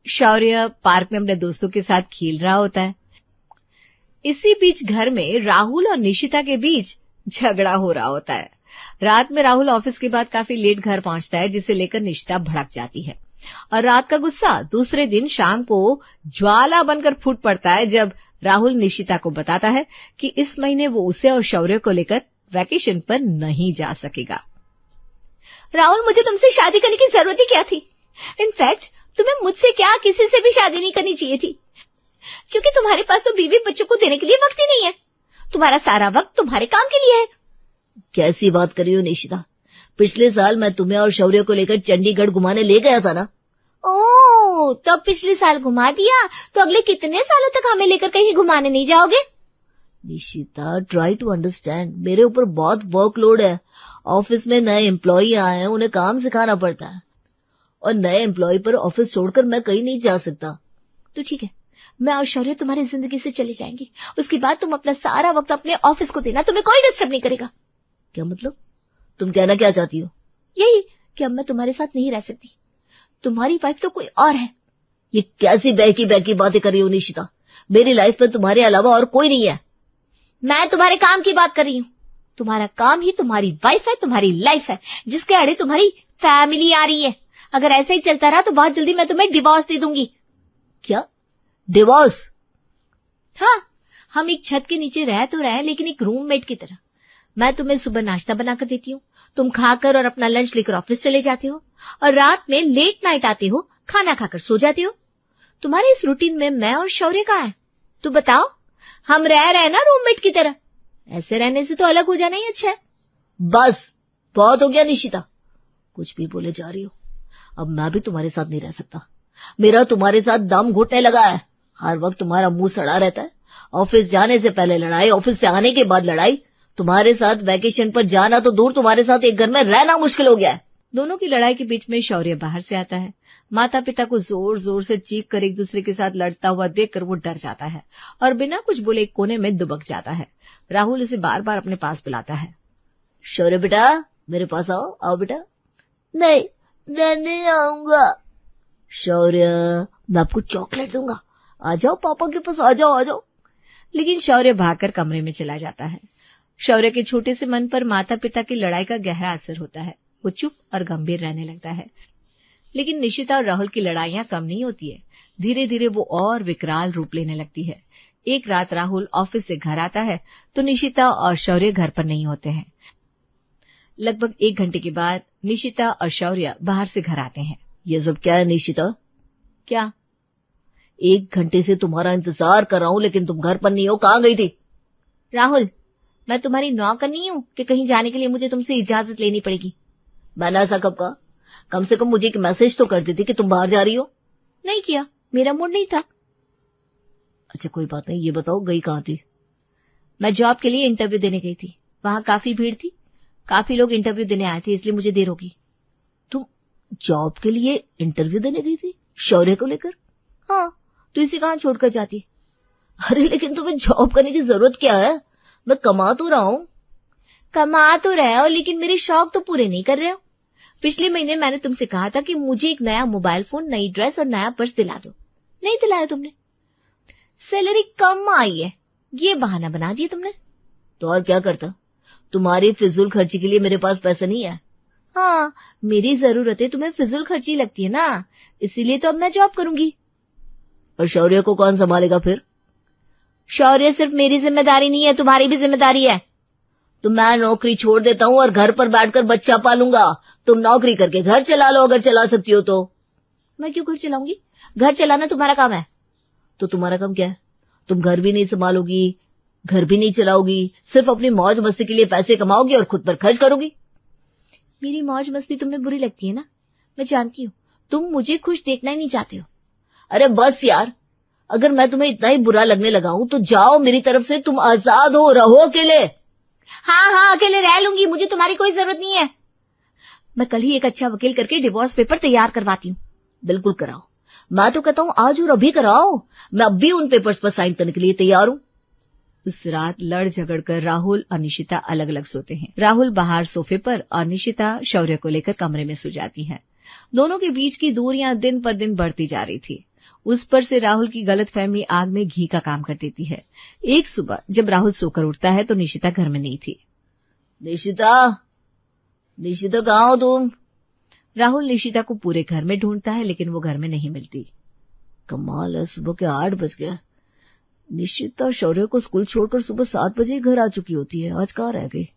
शौर्य park में अपने दोस्तों के साथ खेल रहा होता है। इसी बीच घर में राहुल और निशिता के बीच झगड़ा हो रहा होता है। रात में राहुल ऑफिस के बाद काफी लेट घर पहुंचता है, जिसे लेकर निशिता भड़क जाती है और रात का गुस्सा दूसरे दिन शाम को ज्वाला बनकर फूट पड़ता है जब राहुल निशिता को बताता है कि इस महीने वो उसे और शौर्य को लेकर वैकेशन पर नहीं जा सकेगा। राहुल, मुझे तुमसे शादी करने की जरूरत ही क्या थी? इनफैक्ट तुम्हें मुझसे क्या किसी से भी शादी नहीं करनी चाहिए थी, क्योंकि तुम्हारे पास तो बीवी बच्चों को देने के लिए वक्त ही नहीं है। तुम्हारा सारा वक्त तुम्हारे काम के लिए है। कैसी बात कर रही हो निशिता? पिछले साल मैं तुम्हें और शौर्य को लेकर चंडीगढ़ घुमाने ले गया था ना। ओह, तब पिछले साल घुमा दिया तो अगले कितने सालों तक हमें लेकर कहीं घुमाने नहीं जाओगे? Nishita, try to understand. मेरे ऊपर बहुत वर्कलोड है। ऑफिस में नए एम्प्लॉई आए हैं, उन्हें काम सिखाना पड़ता है और नए एम्प्लॉय पर ऑफिस छोड़कर मैं कहीं नहीं जा सकता। तो ठीक है, मैं और शौर्य तुम्हारी जिंदगी से चले जाएंगे। उसके बाद तुम अपना सारा वक्त अपने ऑफिस को देना, तुम्हें कोई डिस्टर्ब नहीं करेगा। क्या मतलब? तुम कहना क्या चाहती हो? यही कि अब मैं तुम्हारे साथ नहीं रह सकती। तुम्हारी वाइफ तो कोई और है। ये कैसी बहकी बातें कर रही हो निशिता? मेरी लाइफ में तुम्हारे अलावा और कोई नहीं है। मैं तुम्हारे काम की बात कर रही हूँ। तुम्हारा काम ही तुम्हारी वाइफ है, तुम्हारी लाइफ है, जिसके आड़े तुम्हारी फैमिली आ रही है। अगर ऐसा ही चलता रहा तो बहुत जल्दी मैं तुम्हें डिवोर्स दे दूंगी। क्या? डिवोर्स? हाँ, हम एक छत के नीचे रह तो रहे, लेकिन एक रूममेट की तरह। मैं तुम्हें सुबह नाश्ता बनाकर देती हूँ, तुम खाकर और अपना लंच लेकर ऑफिस चले जाते हो और रात में लेट नाइट आते हो, खाना खाकर सो जाते हो। तुम्हारे इस रूटीन में मैं और शौर्य कहाँ है? तो बताओ, हम रह रहे ना रूममेट की तरह। ऐसे रहने से तो अलग हो जाना ही अच्छा है। बस, बहुत हो गया निशिता। कुछ भी बोले जा रही हो। अब मैं भी तुम्हारे साथ नहीं रह सकता। मेरा तुम्हारे साथ दम घुटने लगा है। हर वक्त तुम्हारा मुंह सड़ा रहता है। ऑफिस जाने से पहले लड़ाई, ऑफिस से आने के बाद लड़ाई। तुम्हारे साथ वैकेशन पर जाना तो दूर, तुम्हारे साथ एक घर में रहना मुश्किल हो गया है। दोनों की लड़ाई के बीच में शौर्य बाहर से आता है। माता पिता को जोर जोर से चीख कर एक दूसरे के साथ लड़ता हुआ देखकर वो डर जाता है और बिना कुछ बोले एक कोने में दुबक जाता है। राहुल उसे बार बार अपने पास बुलाता है। शौर्य बेटा, मेरे पास आओ। आओ बेटा। नहीं, मैं नहीं आऊंगा। शौर्य, मैं आपको चॉकलेट दूंगा। आ जाओ पापा के पास, आ जाओ आ जाओ। लेकिन शौर्य भागकर कमरे में चला जाता है। शौर्य के छोटे से मन पर माता पिता की लड़ाई का गहरा असर होता है। वो चुप और गंभीर रहने लगता है। लेकिन निशिता और राहुल की लड़ाइयां कम नहीं होती है। धीरे धीरे वो और विकराल रूप लेने लगती है। एक रात राहुल ऑफिस से घर आता है तो निशिता और शौर्य घर पर नहीं होते हैं। लगभग 1 घंटे के बाद निशिता और शौर्य बाहर से घर आते हैं। ये सब क्या है निशिता? क्या? 1 घंटे से तुम्हारा इंतजार कर रहा हूँ, लेकिन तुम घर पर नहीं हो। कहाँ गई थी? राहुल, मैं तुम्हारी नौकर नहीं हूँ कि कहीं जाने के लिए मुझे तुमसे इजाजत लेनी पड़ेगी। मैंने ऐसा कब कहा? कम से कम मुझे एक मैसेज तो कर देती कि तुम बाहर जा रही हो। नहीं किया, मेरा मूड नहीं था। अच्छा कोई बात नहीं, ये बताओ गई कहाँ थी? मैं जॉब के लिए इंटरव्यू देने गई थी। वहां काफी भीड़ थी, काफी लोग इंटरव्यू देने आए थे, इसलिए मुझे देर होगी। तुम जॉब के लिए इंटरव्यू देने गई थी शौर्य को लेकर? हाँ, तो इसे कहाँ छोड़कर जाती? अरे लेकिन तुम्हें जॉब करने की जरूरत क्या है? मैं कमा तो रहा हूँ। कमा तो रहे हो, लेकिन मेरे शौक तो पूरे नहीं कर रहे हो। पिछले महीने मैंने तुमसे कहा था कि मुझे एक नया मोबाइल फोन, नई ड्रेस और नया पर्स दिला दो। नहीं दिलाया तुमने। सैलरी कम आई है, ये बहाना बना दिया तुमने। तो और क्या करता? तुम्हारी फिजूल खर्ची के लिए मेरे पास पैसा नहीं है। हाँ, मेरी जरूरतें तुम्हें फिजूल खर्ची लगती है ना, इसीलिए तो अब मैं जॉब करूंगी। और शौर्य को कौन संभालेगा फिर? शौर्य सिर्फ मेरी जिम्मेदारी नहीं है, तुम्हारी भी जिम्मेदारी है। तो मैं नौकरी छोड़ देता हूँ और घर पर बैठकर बच्चा पालूंगा। तुम नौकरी करके घर चला लो, अगर चला सकती हो तो। मैं क्यों घर चलाऊंगी? घर चलाना तुम्हारा काम है। तो तुम्हारा काम क्या है? तुम घर भी नहीं संभालोगी, घर भी नहीं चलाओगी, सिर्फ अपनी मौज मस्ती के लिए पैसे कमाओगी और खुद पर खर्च करोगी। मेरी मौज मस्ती तुम्हें बुरी लगती है ना, मैं जानती हूँ। तुम मुझे खुश देखना ही नहीं चाहते हो। अरे बस यार, अगर मैं तुम्हें इतना ही बुरा लगने लगा हूं तो जाओ मेरी तरफ से। तुम आजाद हो, रहो अकेले। हाँ, अकेले रह लूंगी, मुझे तुम्हारी कोई जरूरत नहीं है। मैं कल ही एक अच्छा वकील करके डिवोर्स पेपर तैयार करवाती हूँ। बिल्कुल कराओ। मैं तो कहता हूँ आज और अभी कराओ। मैं अब भी उन पेपर्स पर साइन करने के लिए तैयार हूँ। उस रात लड़ झगड़ कर राहुल और निशिता अलग अलग सोते हैं। राहुल बाहर सोफे पर और निशिता शौर्य को लेकर कमरे में सो जाती है। दोनों के बीच की दूरियां दिन पर दिन बढ़ती जा रही थी। उस पर से राहुल की गलतफहमी आग में घी का काम कर देती है। एक सुबह जब राहुल सोकर उठता है तो निशिता घर में नहीं थी। निशिता, निशिता कहाँ हो तुम? राहुल निशिता को पूरे घर में ढूंढता है लेकिन वो घर में नहीं मिलती। कमाल है, सुबह के 8 बज गए। निशिता शौर्य को स्कूल छोड़कर सुबह 7 बजे घर आ चुकी होती है, आज कहाँ रह गई?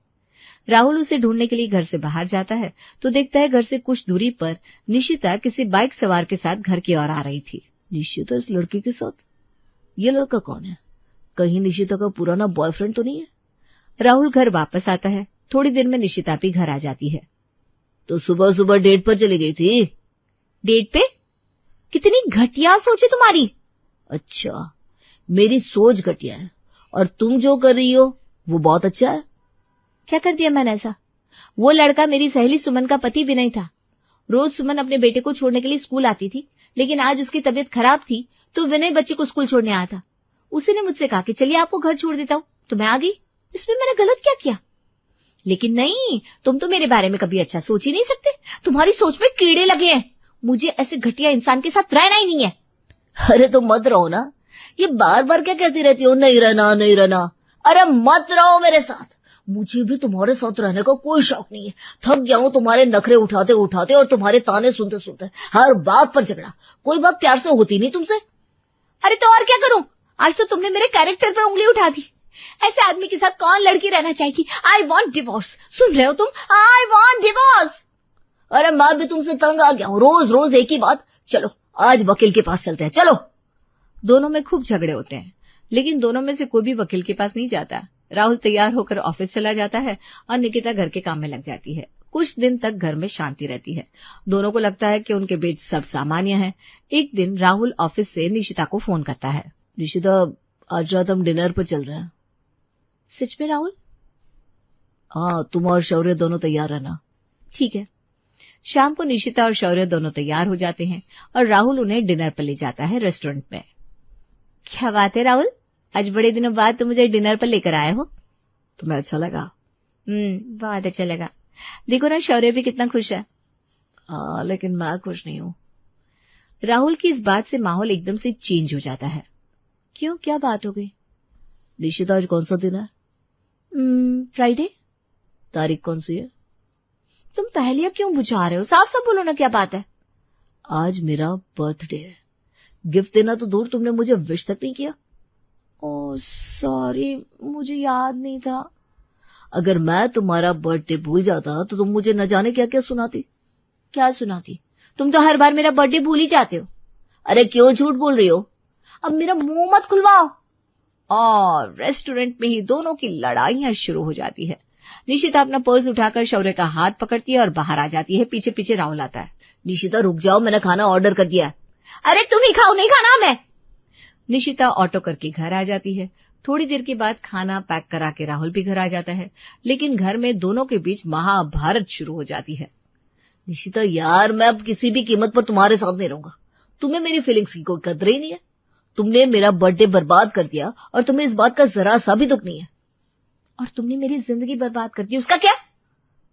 राहुल उसे ढूंढने के लिए घर से बाहर जाता है तो देखता है घर से कुछ दूरी पर निशिता किसी बाइक सवार के साथ घर की ओर आ रही थी। निशिता इस लड़की के साथ? ये लड़का कौन है? कहीं निशिता का पुराना बॉयफ्रेंड तो नहीं है? राहुल घर वापस आता है। थोड़ी देर में निशिता भी घर आ जाती है। तो सुबह सुबह डेट पर चली गई थी? डेट पे? कितनी घटिया सोच है तुम्हारी। अच्छा, मेरी सोच घटिया है और तुम जो कर रही हो वो बहुत अच्छा है। क्या कर दिया मैंने ऐसा? वो लड़का मेरी सहेली सुमन का पति विनय था। रोज सुमन अपने बेटे को छोड़ने के लिए स्कूल आती थी, लेकिन आज उसकी तबीयत खराब थी तो विनय बच्चे को स्कूल छोड़ने आया था। उसी ने मुझसे कहा कि चलिए आपको घर छोड़ देता हूँ, तो मैं आ गई। इसमें मैंने गलत क्या किया? लेकिन नहीं, तुम तो मेरे बारे में कभी अच्छा सोच ही नहीं सकते। तुम्हारी सोच में कीड़े लगे हैं। मुझे ऐसे घटिया इंसान के साथ रहना ही नहीं है। अरे तो मत रहो ना, ये बार बार क्या कहती रहती हो, नहीं रहना नहीं रहना। अरे मत रहो मेरे साथ। मुझे भी तुम्हारे साथ रहने का कोई शौक नहीं है। थक गया हूं तुम्हारे नखरे उठाते उठाते और तुम्हारे ताने सुनते सुनते। हर बात पर झगड़ा, कोई बात प्यार से होती नहीं तुमसे। अरे तो और क्या करूं? आज तो तुमने मेरे कैरेक्टर पर उंगली उठा दी। ऐसे आदमी के साथ कौन लड़की रहना चाहेगी? I want divorce. सुन रहे हो तुम? I want divorce. अरे मैं भी तुमसे तंग आ गया हूं, रोज रोज एक ही बात। चलो आज वकील के पास चलते हैं, चलो। दोनों में खूब झगड़े होते हैं, लेकिन दोनों में से कोई भी वकील के पास नहीं जाता। राहुल तैयार होकर ऑफिस चला जाता है और निकिता घर के काम में लग जाती है। कुछ दिन तक घर में शांति रहती है। दोनों को लगता है कि उनके बीच सब सामान्य है। एक दिन राहुल ऑफिस से निशिता को फोन करता है। निशिता, आज रात हम डिनर पर चल रहे हैं। सच में राहुल? हाँ, तुम और शौर्य दोनों तैयार रहना। ठीक है। शाम को निशिता और शौर्य दोनों तैयार हो जाते हैं और राहुल उन्हें डिनर पर ले जाता है रेस्टोरेंट में। क्या बात है राहुल, आज बड़े दिनों बाद तुम मुझे डिनर पर लेकर आए हो। तुम्हें अच्छा लगा? बहुत अच्छा लगा। देखो ना, शौर्य भी कितना खुश है। हाँ, लेकिन मैं खुश नहीं हूँ। राहुल की इस बात से माहौल एकदम से चेंज हो जाता है। क्यों, क्या बात हो गई? निशिता, आज कौन सा दिन है? फ्राइडे। तारीख कौन सी है? तुम पहेलियां क्यों बुझा रहे हो? साफ साफ बोलो ना, क्या बात है? आज मेरा बर्थडे है। गिफ्ट देना तो दूर, तुमने मुझे विश तक नहीं किया। ओह सॉरी, मुझे याद नहीं था। अगर मैं तुम्हारा बर्थडे भूल जाता तो तुम मुझे न जाने क्या क्या सुनाती। क्या सुनाती? तुम तो हर बार मेरा बर्थडे भूल ही जाते हो। अरे क्यों झूठ बोल रही हो? अब मेरा मुंह मत खुलवाओ। और रेस्टोरेंट में ही दोनों की लड़ाइयां शुरू हो जाती है। निशिता अपना पर्स उठाकर शौर्य का हाथ पकड़ती है और बाहर आ जाती है। पीछे पीछे राहुल आता है। निशिता रुक जाओ, मैंने खाना ऑर्डर कर दिया है। अरे तुम ही खाओ, नहीं खाना मैं। निशिता ऑटो करके घर आ जाती है। थोड़ी देर के बाद खाना पैक करा के राहुल भी घर आ जाता है, लेकिन घर में दोनों के बीच महाभारत शुरू हो जाती है। निशिता यार, मैं अब किसी भी कीमत पर तुम्हारे साथ नहीं रहूंगा। तुम्हें मेरी फीलिंग्स की कोई कदर ही नहीं है। तुमने मेरा बर्थडे बर्बाद कर दिया और तुम्हें इस बात का जरा सा भी दुख नहीं है। और तुमने मेरी जिंदगी बर्बाद कर दी, उसका क्या?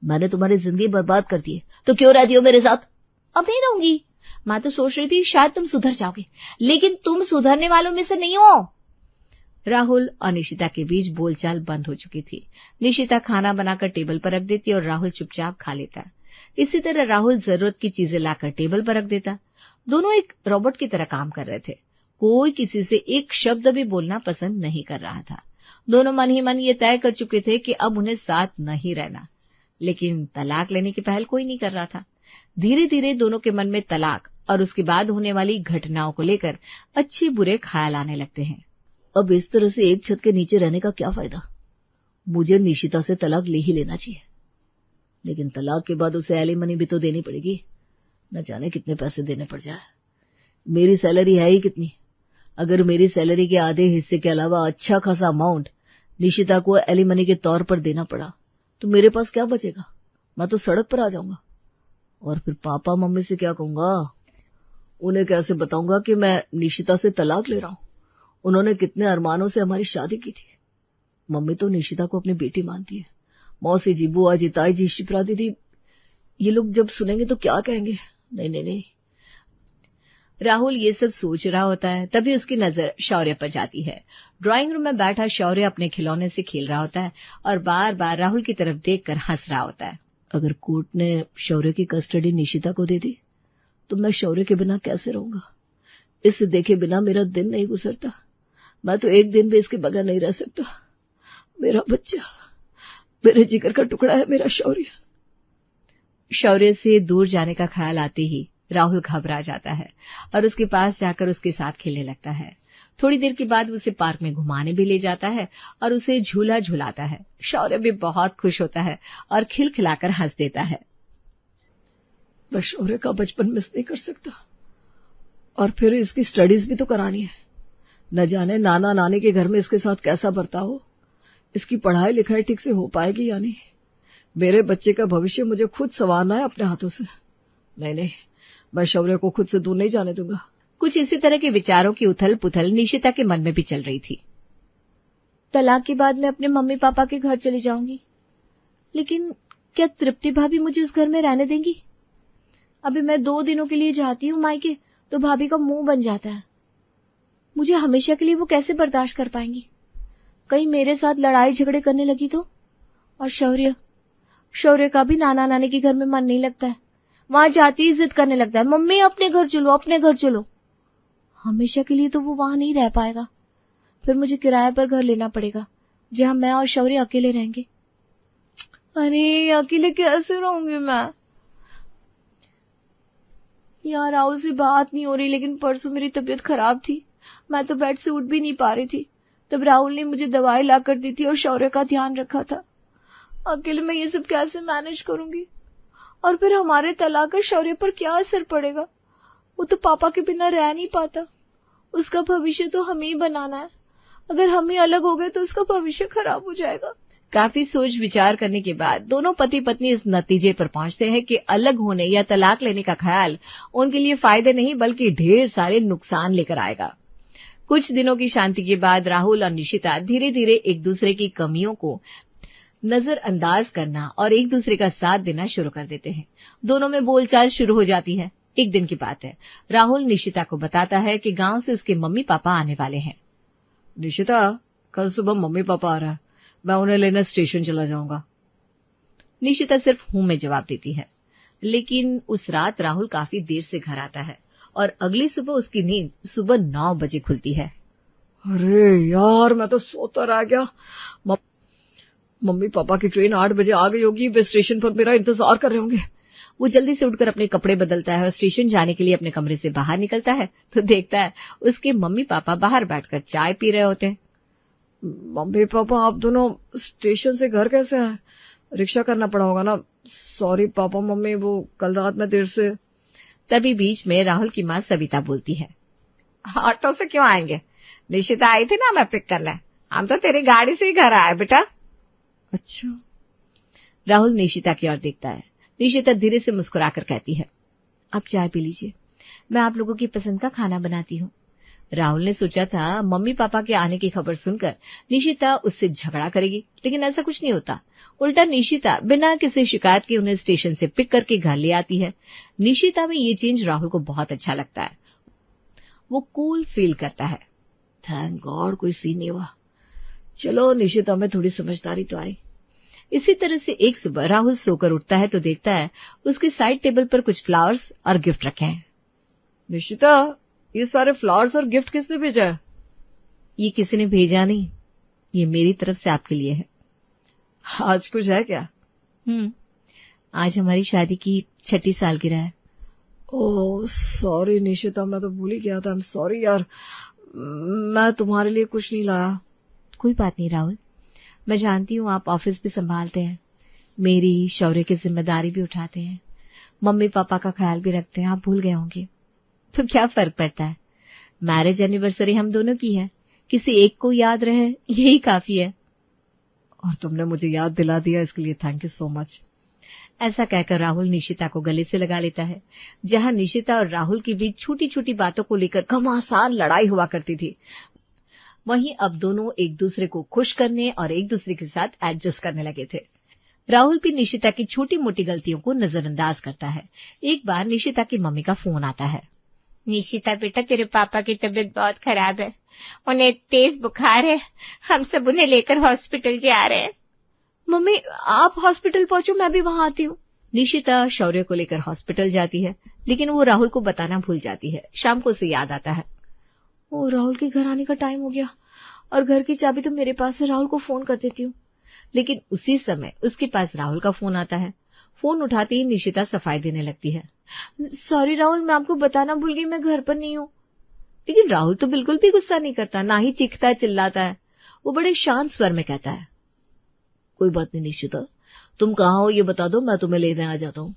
मैंने तुम्हारी जिंदगी बर्बाद कर दी है तो क्यों रहती हो मेरे साथ? अब नहीं रहूंगी। मैं तो सोच रही थी शायद तुम सुधर जाओगे, लेकिन तुम सुधरने वालों में से नहीं हो। राहुल और निशिता के बीच बोलचाल बंद हो चुकी थी। निशिता खाना बनाकर टेबल पर रख देती और राहुल चुपचाप खा लेता। इसी तरह राहुल जरूरत की चीजें लाकर टेबल पर रख देता। दोनों एक रोबोट की तरह काम कर रहे थे। कोई किसी से एक शब्द भी बोलना पसंद नहीं कर रहा था। दोनों मन ही मन ये तय कर चुके थे कि अब उन्हें साथ नहीं रहना, लेकिन तलाक लेने की पहल कोई नहीं कर रहा था। धीरे धीरे दोनों के मन में तलाक और उसके बाद होने वाली घटनाओं को लेकर अच्छे बुरे ख्याल आने लगते हैं। अब इस तरह से एक छत के नीचे रहने का क्या फायदा? मुझे निशिता से तलाक ले ही लेना चाहिए, लेकिन तलाक के बाद उसे एलिमनी भी तो देनी पड़ेगी। न जाने कितने पैसे देने पड़ जाए। मेरी सैलरी है ही कितनी? अगर मेरी सैलरी के आधे हिस्से के अलावा अच्छा खासा अमाउंट निशिता को एलिमनी के तौर पर देना पड़ा तो मेरे पास क्या बचेगा? मैं तो सड़क पर आ जाऊंगा। और फिर पापा मम्मी से क्या कहूंगा? उन्हें कैसे बताऊंगा कि मैं निशिता से तलाक ले रहा हूं? उन्होंने कितने अरमानों से हमारी शादी की थी। मम्मी तो निशिता को अपनी बेटी मानती है। मौसी जी, बुआ जी, ताई जी, शिप्रा दीदी, ये लोग जब सुनेंगे तो क्या कहेंगे? नहीं नहीं नहीं। राहुल ये सब सोच रहा होता है, तभी उसकी नजर शौर्य पर जाती है। ड्राइंग रूम में बैठा शौर्य अपने खिलौने से खेल रहा होता है और बार बार राहुल की तरफ देखकर हंस रहा होता है। अगर कोर्ट ने शौर्य की कस्टडी निशिता को दे दी तो मैं शौर्य के बिना कैसे रहूंगा? इसे देखे बिना मेरा दिन नहीं गुजरता। मैं तो एक दिन भी इसके बगैर नहीं रह सकता। मेरा बच्चा, मेरे जिगर का टुकड़ा है मेरा शौर्य। शौर्य से दूर जाने का ख्याल आते ही राहुल घबरा जाता है और उसके पास जाकर उसके साथ खेलने लगता है। थोड़ी देर के बाद उसे पार्क में घुमाने भी ले जाता है और उसे झूला झुलाता है। शौर्य भी बहुत खुश होता है और खिलखिलाकर हंस देता है। मैं शौर्य का बचपन मिस नहीं कर सकता। और फिर इसकी स्टडीज भी तो करानी है। न जाने नाना नानी के घर में इसके साथ कैसा बर्ताव हो। इसकी पढ़ाई लिखाई ठीक से हो पाएगी या नहीं। मेरे बच्चे का भविष्य मुझे खुद संवारना है अपने हाथों से। नहीं नहीं, मैं शौर्य को खुद से दूर नहीं जाने दूंगा। कुछ इसी तरह के विचारों की उथल पुथल निशिता के मन में भी चल रही थी। तलाक के बाद मैं अपने मम्मी पापा के घर चली जाऊंगी, लेकिन क्या तृप्ति भाभी मुझे उस घर में रहने देंगी? अभी मैं 2 दिनों के लिए जाती हूँ मायके तो भाभी का मुंह बन जाता है। मुझे हमेशा के लिए वो कैसे बर्दाश्त कर पाएंगी? कहीं मेरे साथ लड़ाई झगड़े करने लगी तो? और शौर्य का भी नाना नानी के घर में मन नहीं लगता है। वहां जाती ही जिद करने लगता है, मम्मी अपने घर चलो, अपने घर चलो। हमेशा के लिए तो वो वहां नहीं रह पाएगा। फिर मुझे किराए पर घर लेना पड़ेगा जहां मैं और शौर्य अकेले रहेंगे। अरे अकेले कैसे रहूंगी मैं? यार राहुल से बात नहीं हो रही, लेकिन परसों मेरी तबीयत खराब थी। मैं तो बेड से उठ भी नहीं पा रही थी। तब राहुल ने मुझे दवाई ला कर दी थी और शौर्य का ध्यान रखा था। अकेले मैं ये सब कैसे मैनेज करूंगी? और फिर हमारे तलाक का शौर्य पर क्या असर पड़ेगा? वो तो पापा के बिना रह नहीं पाता। उसका भविष्य तो हमें ही बनाना है। अगर हम ही अलग हो गए तो उसका भविष्य खराब हो जाएगा। काफी सोच विचार करने के बाद दोनों पति पत्नी इस नतीजे पर पहुंचते हैं कि अलग होने या तलाक लेने का ख्याल उनके लिए फायदे नहीं बल्कि ढेर सारे नुकसान लेकर आएगा। कुछ दिनों की शांति के बाद राहुल और निशिता धीरे धीरे एक दूसरे की कमियों को नजरअंदाज करना और एक दूसरे का साथ देना शुरू कर देते हैं। दोनों में बोलचाल शुरू हो जाती है। एक दिन की बात है, राहुल निशिता को बताता है कि गांव से उसके मम्मी पापा आने वाले हैं। निशिता, कल सुबह मम्मी पापा आ रहा है, मैं उन्हें लेने स्टेशन चला जाऊंगा। निशिता सिर्फ हूं में जवाब देती है। लेकिन उस रात राहुल काफी देर से घर आता है और अगली सुबह उसकी नींद सुबह 9 बजे खुलती है। अरे यार, मैं तो सोता रह गया। मम्मी पापा की ट्रेन 8 बजे आ गई होगी। वे स्टेशन पर मेरा इंतजार कर रहे होंगे। वो जल्दी से उठकर अपने कपड़े बदलता है और स्टेशन जाने के लिए अपने कमरे से बाहर निकलता है तो देखता है उसके मम्मी पापा बाहर बैठकर चाय पी रहे होते हैं। मम्मी पापा, आप दोनों स्टेशन से घर कैसे आए? रिक्शा करना पड़ा होगा ना। सॉरी पापा मम्मी, वो कल रात में देर से। तभी बीच में राहुल की माँ सविता बोलती है, ऑटो से क्यों आएंगे? निशिता आई थी ना मैं पिक करने। हम तो तेरी गाड़ी से ही घर आए बेटा। अच्छा। राहुल निशिता की ओर देखता है। निशिता धीरे से मुस्कुराकर कहती है, आप चाय पी लीजिए, मैं आप लोगों की पसंद का खाना बनाती हूँ। राहुल ने सोचा था मम्मी पापा के आने की खबर सुनकर निशिता उससे झगड़ा करेगी, लेकिन ऐसा कुछ नहीं होता। उल्टा निशिता बिना किसी शिकायत के उन्हें स्टेशन से पिक करके घर ले आती है। निशिता में ये चेंज राहुल को बहुत अच्छा लगता है। वो कूल फील करता है। थैंक गॉड कोई सीन नहीं हुआ। चलो निशिता में थोड़ी समझदारी तो आई। इसी तरह से एक सुबह राहुल सोकर उठता है तो देखता है उसके साइड टेबल पर कुछ फ्लावर्स और गिफ्ट रखे हैं। निशिता, ये सारे फ्लावर्स और गिफ्ट किसने भेजा है? ये किसी ने भेजा नहीं, ये मेरी तरफ से आपके लिए है। आज कुछ है क्या? आज हमारी शादी की 6ठी सालगिरह है। ओह सॉरी निशिता, मैं तो भूल ही गया था। आई एम सॉरी यार, मैं तुम्हारे लिए कुछ नहीं लाया। कोई बात नहीं राहुल, मैं जानती हूँ आप ऑफिस भी संभालते हैं, मेरी शौर्य की जिम्मेदारी भी उठाते हैं, मम्मी पापा का ख्याल भी रखते हैं। आप भूल गए होंगे तो क्या फर्क पड़ता है? मैरिज एनिवर्सरी हम दोनों की है, किसी एक को याद रहे यही काफी है। और तुमने मुझे याद दिला दिया, इसके लिए थैंक यू सो मच। ऐसा कहकर राहुल निशिता को गले से लगा लेता है। जहां निशिता और राहुल के बीच छोटी छोटी बातों को लेकर घमासान लड़ाई हुआ करती थी, वहीं अब दोनों एक दूसरे को खुश करने और एक दूसरे के साथ एडजस्ट करने लगे थे। राहुल भी निशिता की छोटी मोटी गलतियों को नजरअंदाज करता है। एक बार निशिता की मम्मी का फोन आता है। निशिता बेटा, तेरे पापा की तबीयत बहुत खराब है, उन्हें तेज बुखार है, हम सब उन्हें लेकर हॉस्पिटल जा रहे हैं। मम्मी आप हॉस्पिटल पहुंचो, मैं भी वहां आती हूँ। निशिता शौर्य को लेकर हॉस्पिटल जाती है, लेकिन वो राहुल को बताना भूल जाती है। शाम को उसे याद आता है, ओ राहुल के घर आने का टाइम हो गया और घर की चाबी तो मेरे पास है, राहुल को फोन कर देती हूँ। लेकिन उसी समय उसके पास राहुल का फोन आता है। फोन उठाते ही निशिता सफाई देने लगती है। सॉरी राहुल, मैं आपको बताना भूल गई, मैं घर पर नहीं हूँ। लेकिन राहुल तो बिल्कुल भी गुस्सा नहीं करता, ना ही चीखता चिल्लाता है। वो बड़े शांत स्वर में कहता है, कोई बात नहीं निशिता, तुम कहाँ हो ये बता दो, मैं तुम्हें लेने आ जाता हूँ।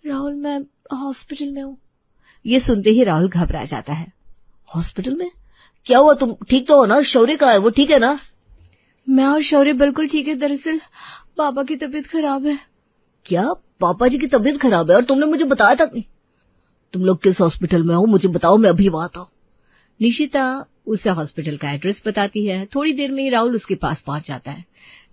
राहुल मैं हॉस्पिटल में हूँ। ये सुनते ही राहुल घबरा जाता है। हॉस्पिटल में? क्या हुआ, तुम ठीक तो हो ना? शौर्य कहाँ है, वो ठीक है ना? मैं और शौर्य बिल्कुल ठीक है, दरअसल पापा की तबीयत खराब है। क्या पापा जी की तबीयत खराब है और तुमने मुझे बताया तक नहीं? तुम लोग किस हॉस्पिटल में हो मुझे बताओ, मैं अभी वहां आता हूँ। निशिता उसे हॉस्पिटल का एड्रेस बताती है। थोड़ी देर में ही राहुल उसके पास पहुंच जाता है।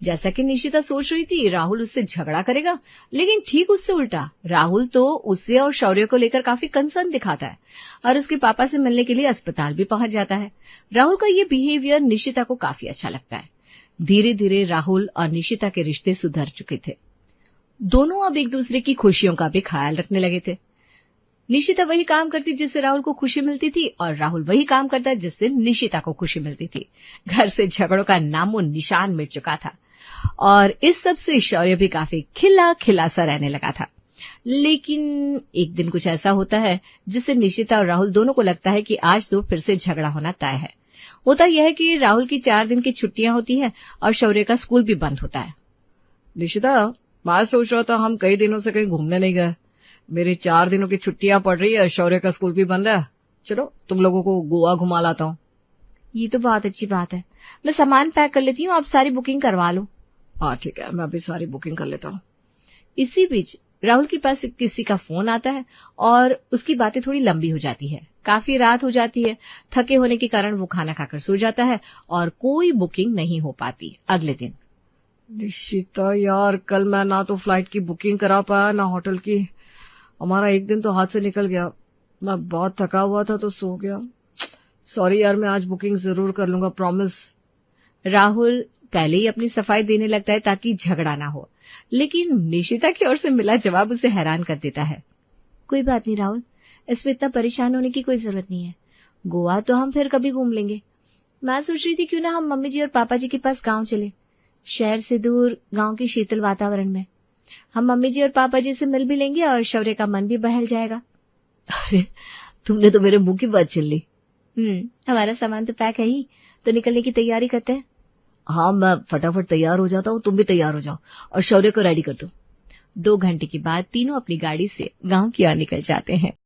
जैसा कि निशिता सोच रही थी, राहुल उससे झगड़ा करेगा, लेकिन ठीक उससे उल्टा। राहुल तो उससे और शौर्य को लेकर काफी कंसर्न दिखाता है और उसके पापा से मिलने के लिए अस्पताल भी पहुंच जाता है। राहुल का ये बिहेवियर निशिता को काफी अच्छा लगता है। धीरे धीरे राहुल और निशिता के रिश्ते सुधर चुके थे। दोनों अब एक दूसरे की खुशियों का भी ख्याल रखने लगे थे। निशिता वही काम करती जिससे राहुल को खुशी मिलती थी और राहुल वही काम करता जिससे निशिता को खुशी मिलती थी। घर से झगड़ों का नामो निशान मिट चुका था और इस सब से शौर्य भी काफी खिला खिला सा रहने लगा था। लेकिन एक दिन कुछ ऐसा होता है जिससे निशिता और राहुल दोनों को लगता है कि आज तो फिर से झगड़ा होना तय है। होता यह है कि राहुल की 4 दिन की छुट्टियां होती है और शौर्य का स्कूल भी बंद होता है। निशिता, मैं सोच रहा था हम कई दिनों से कहीं घूमने नहीं गए। मेरी 4 दिनों की छुट्टियां पड़ रही है, शौर्य का स्कूल भी बंद है। चलो तुम लोगों को गोवा घुमा लाता हूँ। ये तो बहुत अच्छी बात है, मैं सामान पैक कर लेती हूँ, आप सारी बुकिंग करवा लो। हाँ ठीक है, मैं भी सारी बुकिंग कर लेता हूँ। इसी बीच राहुल के पास किसी का फोन आता है और उसकी बातें थोड़ी लंबी हो जाती है। काफी रात हो जाती है। थके होने के कारण वो खाना खाकर सो जाता है और कोई बुकिंग नहीं हो पाती। अगले दिन, निशिता यार, कल मैं ना तो फ्लाइट की बुकिंग करा पाया ना होटल की। हमारा एक दिन तो हाथ से निकल गया। मैं बहुत थका हुआ था तो सो गया। सॉरी यार, मैं आज बुकिंग जरूर कर लूंगा, प्रॉमिस। राहुल पहले ही अपनी सफाई देने लगता है ताकि झगड़ा ना हो, लेकिन निशिता की ओर से मिला जवाब उसे हैरान कर देता है। कोई बात नहीं राहुल, इसमें इतना परेशान होने की कोई जरूरत नहीं है। गोवा तो हम फिर कभी घूम लेंगे। मैं सोच रही थी क्यों ना हम मम्मी जी और पापा जी के पास गांव चले, शहर से दूर, गांव के शीतल वातावरण में। हम मम्मी जी और पापा जी से मिल भी लेंगे और शौर्य का मन भी बहल जाएगा। अरे तुमने तो मेरे मुंह की बात छीन ली। हमारा सामान तो पैक है ही, तो निकलने की तैयारी करते हैं। हाँ, मैं फटाफट तैयार हो जाता हूँ, तुम भी तैयार हो जाओ और शौर्य को रेडी कर दो। 2 घंटे के बाद तीनों अपनी गाड़ी से गांव की ओर निकल जाते हैं।